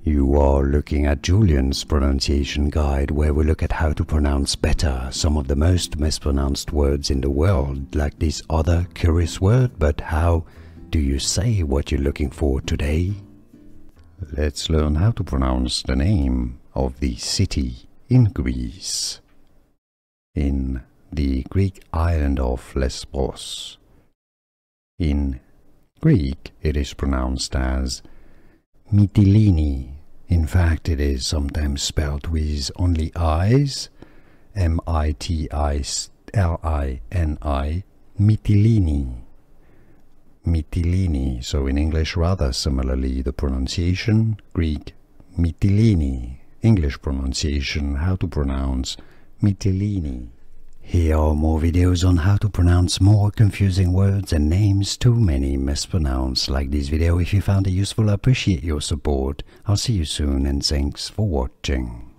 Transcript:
You are looking at Julian's pronunciation guide, where we look at how to pronounce better some of the most mispronounced words in the world, like this other curious word. But how do you say what you're looking for today? Let's learn how to pronounce the name of the city in Greece, in the Greek island of Lesbos. In Greek, it is pronounced as Mytilene. In fact, it is sometimes spelled with only I's, M-I-T-I-L-I-N-I, Mytilene. Mytilene. So in English, rather similarly, the pronunciation, Greek, Mytilene. English pronunciation, how to pronounce Mytilene. Here are more videos on how to pronounce more confusing words and names too many mispronounced. Like this video if you found it useful. I appreciate your support. I'll see you soon and thanks for watching.